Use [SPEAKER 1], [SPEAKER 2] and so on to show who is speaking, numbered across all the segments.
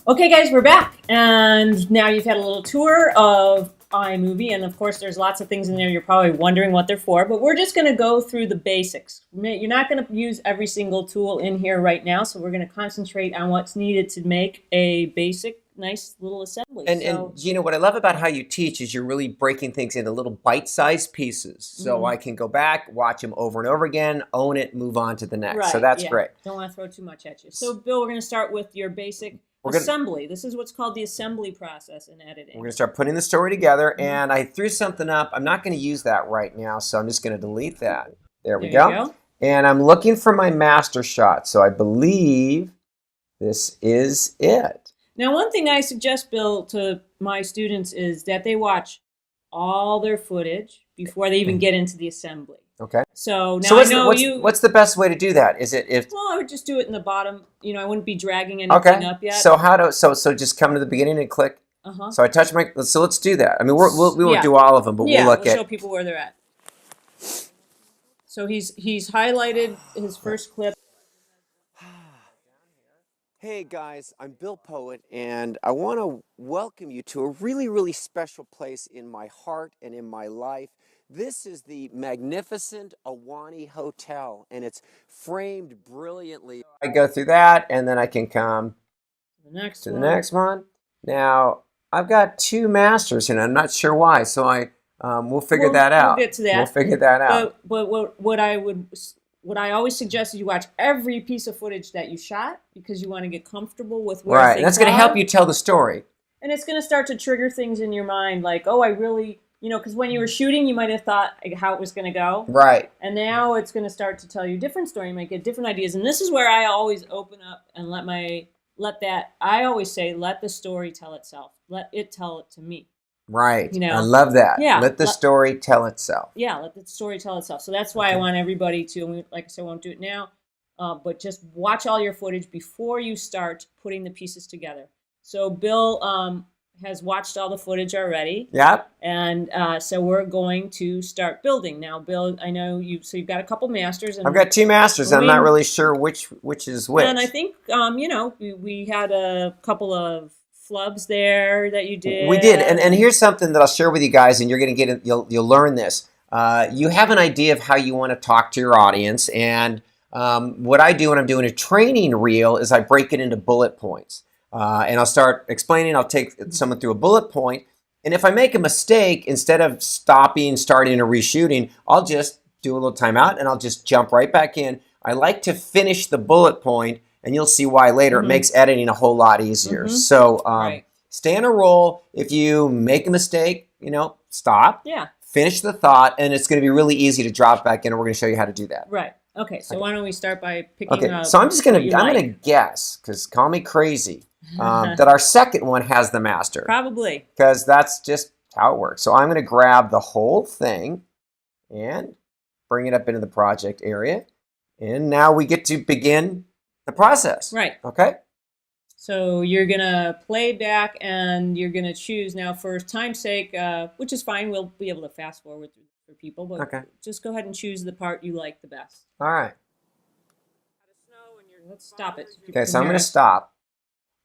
[SPEAKER 1] Okay, guys, we're back, and now you've had a little tour of iMovie, and of course, there's lots of things in there you're probably wondering what they're for, but we're just going to go through the basics. You're not going to use every single tool in here right now, so we're going to concentrate on what's needed to make a basic, nice little assembly.
[SPEAKER 2] And Gina, what I love about how you teach is you're really breaking things into little bite-sized pieces, so I can go back, watch them over and over again, own it, move on to the next.
[SPEAKER 1] Right,
[SPEAKER 2] so that's great.
[SPEAKER 1] Don't want to throw too much at you. So, Bill, we're going to start with your basic assembly. This is what's called the assembly process in editing.
[SPEAKER 2] We're going to start putting the story together, and I threw something up. I'm not going to use that right now, so I'm just going to delete that. There we go. And I'm looking for my master shot, so I believe this is it.
[SPEAKER 1] Now, one thing I suggest, Bill, to my students is that they watch all their footage before they even get into the assembly.
[SPEAKER 2] Okay.
[SPEAKER 1] So now I know
[SPEAKER 2] what's the best way to do that? Is it if?
[SPEAKER 1] Well, I would just do it in the bottom. You know, I wouldn't be dragging anything up yet.
[SPEAKER 2] So so just come to the beginning and click. So I touch my. So let's do that. I mean, we won't do all of them, but we'll
[SPEAKER 1] show people where they're at. So he's highlighted his first clip.
[SPEAKER 2] Hey guys, I'm Bill Poet, and I want to welcome you to a really, really special place in my heart and in my life. This is the magnificent Ahwahnee Hotel, and it's framed brilliantly. I go through that, and then I can come to the next one. Now, I've got two masters, and I'm not sure why, so we'll figure that out.
[SPEAKER 1] We'll get to that.
[SPEAKER 2] We'll figure that out.
[SPEAKER 1] But what I always suggest is you watch every piece of footage that you shot because you want to get comfortable with where things are.
[SPEAKER 2] That's going to help you tell the story.
[SPEAKER 1] And it's going to start to trigger things in your mind like, oh, I really, because when you were shooting, you might have thought how it was going to go.
[SPEAKER 2] Right.
[SPEAKER 1] And now it's going to start to tell you a different story. You might get different ideas. And this is where I always open up and I always say, let the story tell itself. Let it tell it to me.
[SPEAKER 2] Right. I love that.
[SPEAKER 1] Yeah.
[SPEAKER 2] Let the story tell itself.
[SPEAKER 1] Yeah, let the story tell itself. So that's why I want everybody to, and like I said, I won't do it now, but just watch all your footage before you start putting the pieces together. So Bill has watched all the footage already.
[SPEAKER 2] Yep.
[SPEAKER 1] And so we're going to start building. Now, Bill, I know you've got a couple masters. And
[SPEAKER 2] I've got two masters. I'm not really sure which is which.
[SPEAKER 1] And I think, we had a couple of flubs there that you did.
[SPEAKER 2] We did, and here's something that I'll share with you guys, and you're going to get it. You'll learn this. You have an idea of how you want to talk to your audience, and what I do when I'm doing a training reel is I break it into bullet points, and I'll start explaining. I'll take someone through a bullet point, and if I make a mistake, instead of starting, and reshooting, I'll just do a little timeout, and I'll just jump right back in. I like to finish the bullet point. And you'll see why later. It makes editing a whole lot easier. So stay on a roll. If you make a mistake, stop.
[SPEAKER 1] Yeah.
[SPEAKER 2] Finish the thought, and it's going to be really easy to drop back in, and we're going to show you how to do that.
[SPEAKER 1] Right. Okay. So why don't we start by picking up?
[SPEAKER 2] So I'm going to guess, because call me crazy, that our second one has the master.
[SPEAKER 1] Probably.
[SPEAKER 2] Because that's just how it works. So I'm going to grab the whole thing and bring it up into the project area. And now we get to begin the process.
[SPEAKER 1] Right.
[SPEAKER 2] Okay.
[SPEAKER 1] So you're going to play back and you're going to choose now for time's sake, which is fine. We'll be able to fast forward for people, but just go ahead and choose the part you like the best.
[SPEAKER 2] All right.
[SPEAKER 1] Let's stop it.
[SPEAKER 2] Okay, so I'm going to stop.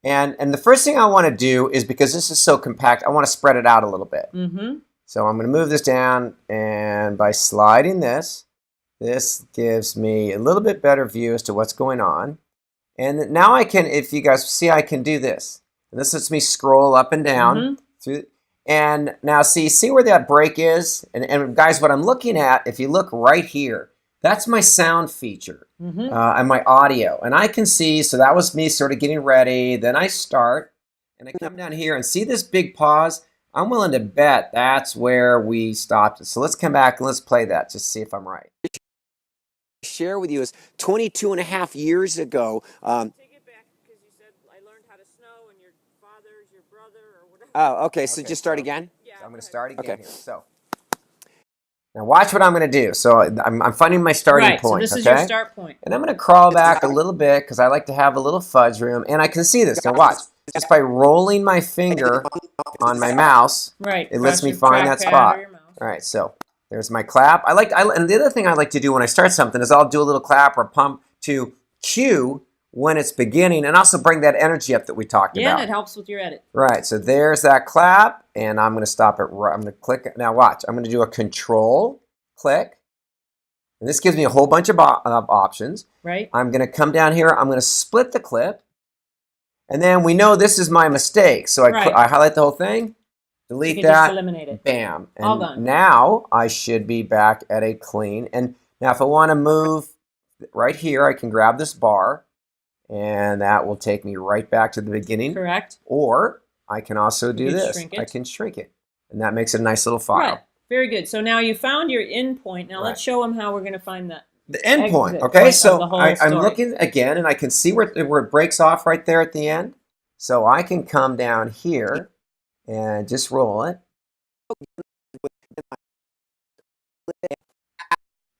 [SPEAKER 2] And the first thing I want to do is, because this is so compact, I want to spread it out a little bit. So I'm going to move this down, and by sliding this gives me a little bit better view as to what's going on. And now I can, if you guys see, I can do this. And this lets me scroll up and down. And now see where that break is? And guys, what I'm looking at, if you look right here, that's my sound feature and my audio. And I can see, so that was me sort of getting ready. Then I start, and I come down here and see this big pause. I'm willing to bet that's where we stopped it. So let's come back and let's play that just to see if I'm right. Share with you is 22 and a half years ago.
[SPEAKER 1] Take it back, because you said I learned how to snow and your father's your brother or whatever.
[SPEAKER 2] Oh, okay. So just start again?
[SPEAKER 1] Yeah.
[SPEAKER 2] So I'm going to start again here. So now watch what I'm going to do. So I'm finding my starting point.
[SPEAKER 1] So this is your start point.
[SPEAKER 2] And I'm going to crawl back a little bit because I like to have a little fudge room. And I can see this. Now watch. Just by rolling my finger on my mouse, it lets me find that spot. All right. So there's my clap. And the other thing I like to do when I start something is I'll do a little clap or pump to cue when it's beginning and also bring that energy up that we talked about.
[SPEAKER 1] Yeah, and it helps with your edit.
[SPEAKER 2] Right, so there's that clap, and I'm going to stop it. I'm going to click. Now watch, I'm going to do a control click, and this gives me a whole bunch of options.
[SPEAKER 1] Right.
[SPEAKER 2] I'm going to come down here. I'm going to split the clip, and then we know this is my mistake. So I highlight the whole thing, delete that,
[SPEAKER 1] just eliminate it.
[SPEAKER 2] Bam, and
[SPEAKER 1] all gone.
[SPEAKER 2] Now I should be back at a clean. And now if I want to move right here, I can grab this bar, and that will take me right back to the beginning.
[SPEAKER 1] Correct.
[SPEAKER 2] Or I can also do this.
[SPEAKER 1] Shrink it.
[SPEAKER 2] I can shrink it, and that makes it a nice little file.
[SPEAKER 1] Right. Very good. So now you found your end point. Now let's show them how we're going to find that.
[SPEAKER 2] The end point. Okay, so I'm looking again, and I can see where it breaks off right there at the end. So I can come down here and just roll it.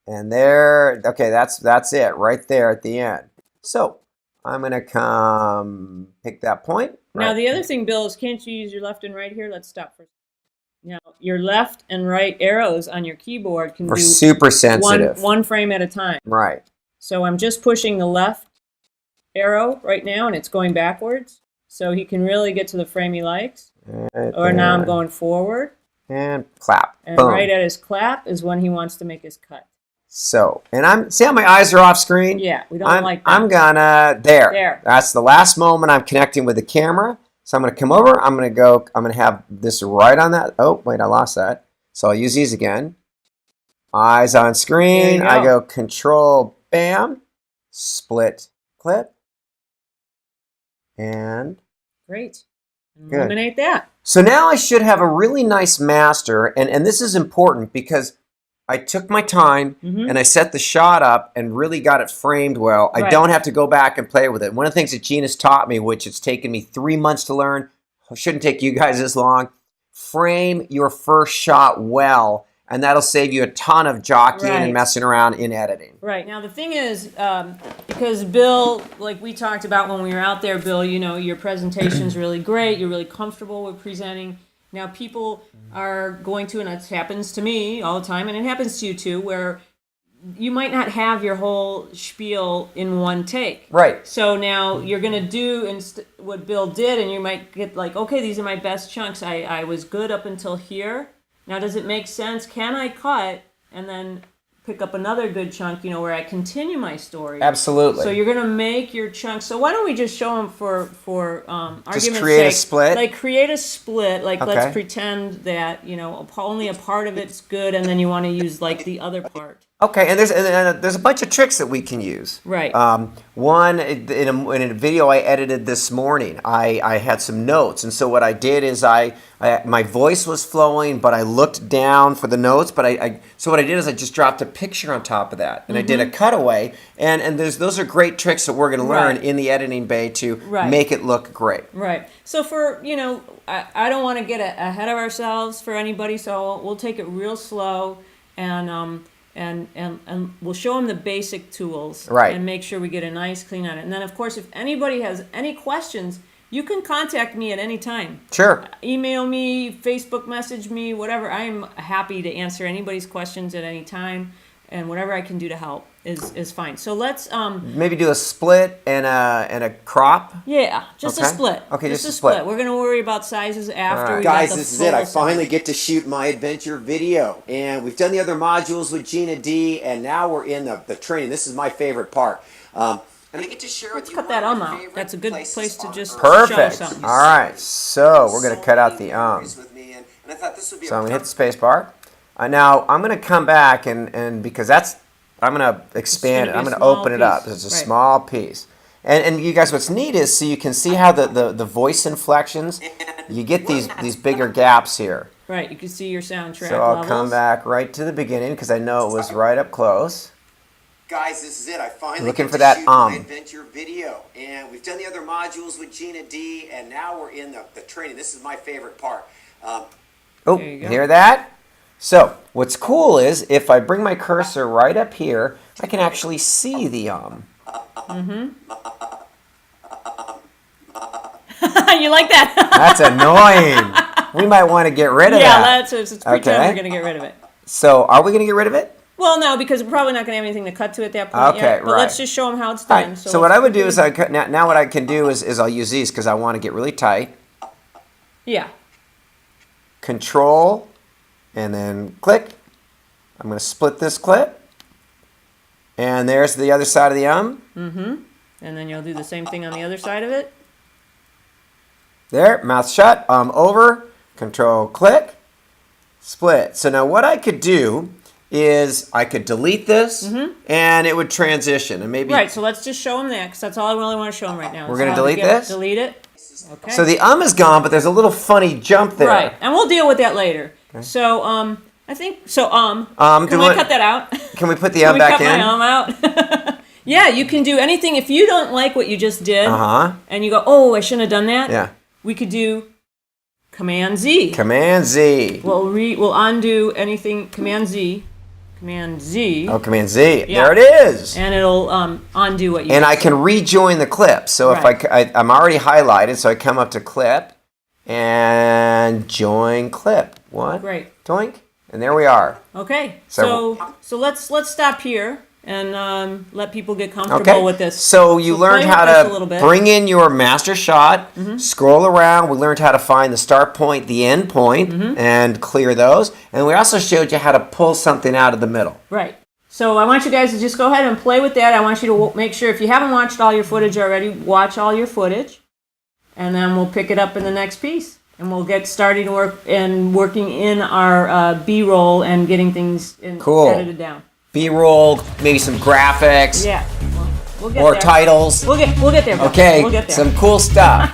[SPEAKER 2] And there, okay, that's it right there at the end. So I'm going to come pick that point.
[SPEAKER 1] Now the other thing, Bill, is can't you use your left and right here? Let's stop for a second. Now, your left and right arrows on your keyboard can do
[SPEAKER 2] super sensitive.
[SPEAKER 1] One frame at a time.
[SPEAKER 2] Right.
[SPEAKER 1] So I'm just pushing the left arrow right now, and it's going backwards. So he can really get to the frame he likes. Or now I'm going forward.
[SPEAKER 2] And clap.
[SPEAKER 1] And
[SPEAKER 2] Boom.
[SPEAKER 1] right at his clap is when he wants to make his cut.
[SPEAKER 2] So, and see how my eyes are off screen?
[SPEAKER 1] Yeah, we don't like that.
[SPEAKER 2] I'm gonna, there. That's the last moment I'm connecting with the camera. So I'm going to come over, I'm going to have this right on that. Oh, wait, I lost that. So I'll use these again. Eyes on screen. I go control, bam, split clip. And
[SPEAKER 1] great. Eliminate that.
[SPEAKER 2] So now I should have a really nice master. And this is important because I took my time and I set the shot up and really got it framed well. I don't have to go back and play with it. One of the things that Gina's taught me, which it's taken me 3 months to learn, shouldn't take you guys this long, frame your first shot well, and that'll save you a ton of jockeying and messing around in editing.
[SPEAKER 1] Right. Now the thing is, because Bill, like we talked about when we were out there, Bill, you know, your presentation's really great. You're really comfortable with presenting. Now people are going to, and it happens to me all the time, and it happens to you too, where you might not have your whole spiel in one take.
[SPEAKER 2] Right.
[SPEAKER 1] So now you're going to do what Bill did, and you might get like, okay, these are my best chunks. I was good up until here. Now does it make sense? Can I cut and then pick up another good chunk, you know, where I continue my story?
[SPEAKER 2] Absolutely.
[SPEAKER 1] So you're going to make your chunks. So why don't we just show them for argument's sake.
[SPEAKER 2] Just create a split?
[SPEAKER 1] Like create a split. Like let's pretend that, you know, only a part of it's good, and then you want to use like the other part.
[SPEAKER 2] Okay, and there's a bunch of tricks that we can use.
[SPEAKER 1] Right.
[SPEAKER 2] One, in a video I edited this morning, I had some notes, and so what I did is my voice was flowing, but I looked down for the notes. But so what I did is I just dropped a picture on top of that, and I did a cutaway, and those are great tricks that we're going to learn in the editing bay to make it look great. Right.
[SPEAKER 1] So for I don't want to get ahead of ourselves for anybody, so we'll take it real slow and we'll show them the basic tools and make sure we get a nice clean on it. And then, of course, if anybody has any questions, you can contact me at any time.
[SPEAKER 2] Sure.
[SPEAKER 1] Email me, Facebook message me, whatever. I'm happy to answer anybody's questions at any time, and whatever I can do to help is fine. So let's
[SPEAKER 2] maybe do a split and a crop.
[SPEAKER 1] Yeah, just a split.
[SPEAKER 2] Okay, just a split.
[SPEAKER 1] We're gonna worry about sizes after.
[SPEAKER 2] Right. Guys, this is it. I finally get to shoot my adventure video, and we've done the other modules with Gina D, and now we're in the training. This is my favorite part. And I get to share with you.
[SPEAKER 1] Cut that out. That's a good place to just
[SPEAKER 2] perfect.
[SPEAKER 1] show something.
[SPEAKER 2] All right, so we're gonna cut out the So I'm gonna hit the space bar. Now I'm gonna come back and because I'm gonna expand it. I'm gonna open it up. It's a small piece. And you guys, what's neat is so you can see how the voice inflections. You get these bigger gaps here.
[SPEAKER 1] Right. You can see your soundtrack.
[SPEAKER 2] So I'll come back right to the beginning because I know it was right up close.
[SPEAKER 3] Guys, this is it. I finally
[SPEAKER 2] looking for that
[SPEAKER 3] my adventure video, and we've done the other modules with Gina D, and now we're in the training. This is my favorite part.
[SPEAKER 2] Oh, hear that? So what's cool is if I bring my cursor right up here, I can actually see the
[SPEAKER 1] Mm-hmm. You like that?
[SPEAKER 2] That's annoying. We might want to get rid of that.
[SPEAKER 1] Yeah, let's pretend we're going to get rid of it.
[SPEAKER 2] So are we going to get rid of it?
[SPEAKER 1] Well, no, because we're probably not going to have anything to cut to at that point
[SPEAKER 2] Okay,
[SPEAKER 1] yet. But
[SPEAKER 2] right.
[SPEAKER 1] let's just show them how it's
[SPEAKER 2] All
[SPEAKER 1] done.
[SPEAKER 2] right. So what
[SPEAKER 1] let's
[SPEAKER 2] I would do
[SPEAKER 1] quickly-
[SPEAKER 2] is now what I can do is I'll use these because I want to get really tight.
[SPEAKER 1] Yeah.
[SPEAKER 2] Control, and then click. I'm going to split this clip. And there's the other side of the
[SPEAKER 1] Mm-hmm. And then you'll do the same thing on the other side of it.
[SPEAKER 2] There, mouth shut, over, control, click, split. So now what I could do is I could delete this, and it would transition. And maybe
[SPEAKER 1] Right, so let's just show them that, because that's all I really want to show them right now.
[SPEAKER 2] We're
[SPEAKER 1] is
[SPEAKER 2] gonna
[SPEAKER 1] how to
[SPEAKER 2] delete
[SPEAKER 1] get-
[SPEAKER 2] this?
[SPEAKER 1] Delete it. Okay.
[SPEAKER 2] So the is gone, but there's a little funny jump there.
[SPEAKER 1] Right, and we'll deal with that later. So, I think, so, can
[SPEAKER 2] do
[SPEAKER 1] we
[SPEAKER 2] what-
[SPEAKER 1] cut that out?
[SPEAKER 2] Can we put the
[SPEAKER 1] Can we
[SPEAKER 2] back
[SPEAKER 1] cut
[SPEAKER 2] in?
[SPEAKER 1] my out? Yeah, you can do anything. If you don't like what you just did,
[SPEAKER 2] Uh-huh.
[SPEAKER 1] and you go, oh, I shouldn't have done that,
[SPEAKER 2] Yeah.
[SPEAKER 1] we could do Command Z.
[SPEAKER 2] Command Z.
[SPEAKER 1] We'll undo anything, Command Z,
[SPEAKER 2] Oh, Command Z.
[SPEAKER 1] Yeah.
[SPEAKER 2] There it is.
[SPEAKER 1] and it'll undo what you
[SPEAKER 2] And I can rejoin the clip. So if
[SPEAKER 1] Right.
[SPEAKER 2] I'm already highlighted, so I come up to clip and join clip. What?
[SPEAKER 1] Great.
[SPEAKER 2] Doink. And there we are.
[SPEAKER 1] Okay,
[SPEAKER 2] So-
[SPEAKER 1] so let's stop here and let people get comfortable
[SPEAKER 2] Okay.
[SPEAKER 1] with this.
[SPEAKER 2] So you learned
[SPEAKER 1] play
[SPEAKER 2] how
[SPEAKER 1] with this a little
[SPEAKER 2] to
[SPEAKER 1] bit.
[SPEAKER 2] bring in your master shot, scroll around. We learned how to find the start point, the end point, and clear those. And we also showed you how to pull something out of the middle.
[SPEAKER 1] Right. So I want you guys to just go ahead and play with that. I want you to make sure, if you haven't watched all your footage already, watch all your footage. And then we'll pick it up in the next piece. And we'll get started working in our B-roll and getting things
[SPEAKER 2] Cool.
[SPEAKER 1] edited down.
[SPEAKER 2] B-roll, maybe some graphics,
[SPEAKER 1] Yeah. We'll get
[SPEAKER 2] or
[SPEAKER 1] there.
[SPEAKER 2] titles.
[SPEAKER 1] We'll get there. Bill.
[SPEAKER 2] Okay,
[SPEAKER 1] We'll get there.
[SPEAKER 2] some cool stuff.